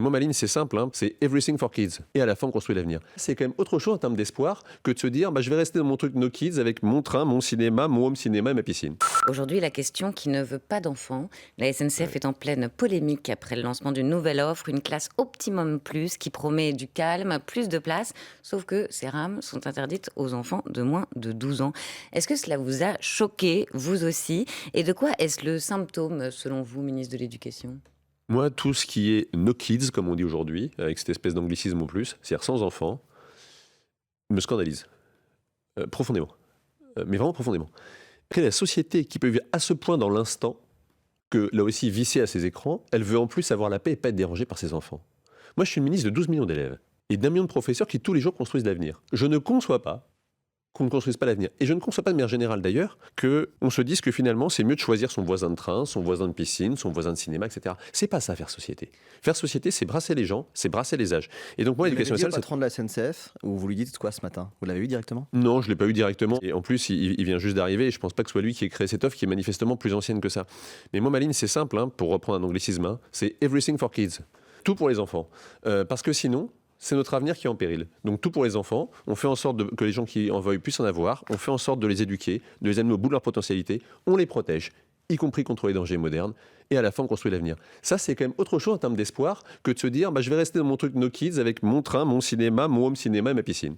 Moi, ma ligne, c'est simple, hein, c'est everything for kids. Et à la fin, on construit l'avenir. C'est quand même autre chose en termes d'espoir que de se dire, je vais rester dans mon truc No Kids avec mon train, mon cinéma, mon home cinéma et ma piscine. Aujourd'hui, la question qui ne veut pas d'enfants. La SNCF Ouais. est en pleine polémique après le lancement d'une nouvelle offre, une classe Optimum Plus qui promet du calme, plus de place, sauf que ces rames sont interdites aux enfants de moins de 12 ans. Est-ce que cela vous a choqué, vous aussi? Et de quoi est-ce le symptôme, selon vous, ministre de l'Éducation? Moi, tout ce qui est no kids, comme on dit aujourd'hui, avec cette espèce d'anglicisme en plus, c'est-à-dire sans enfants, me scandalise profondément. Mais vraiment profondément. Quelle est la société qui peut vivre à ce point dans l'instant que, là aussi, vissée à ses écrans, elle veut en plus avoir la paix et pas être dérangée par ses enfants? Moi, je suis une ministre de 12 millions d'élèves et d'1 million de professeurs qui, tous les jours, construisent l'avenir. Je ne conçois pas qu'on ne construise pas l'avenir. Et je ne conçois pas de manière générale d'ailleurs qu'on se dise que finalement c'est mieux de choisir son voisin de train, son voisin de piscine, son voisin de cinéma, etc. C'est pas ça faire société. Faire société, c'est brasser les gens, c'est brasser les âges. Et donc moi, Vous l'avez l'éducation dit au nationale, patron de la SNCF, ou vous lui dites quoi ce matin? Vous l'avez eu directement? non, je l'ai pas eu directement. Et en plus, il vient juste d'arriver et je pense pas que ce soit lui qui ait créé cette offre qui est manifestement plus ancienne que ça. Mais moi, ma ligne, c'est simple, hein, pour reprendre un anglicisme, hein, c'est everything for kids. Tout pour les enfants. Parce que sinon, c'est notre avenir qui est en péril. Donc tout pour les enfants, on fait en sorte que les gens qui en veuillent puissent en avoir, on fait en sorte de les éduquer, de les amener au bout de leur potentialité, on les protège, y compris contre les dangers modernes, et à la fin on construit l'avenir. Ça, c'est quand même autre chose en termes d'espoir que de se dire, je vais rester dans mon truc No Kids avec mon train, mon cinéma, mon home cinéma et ma piscine.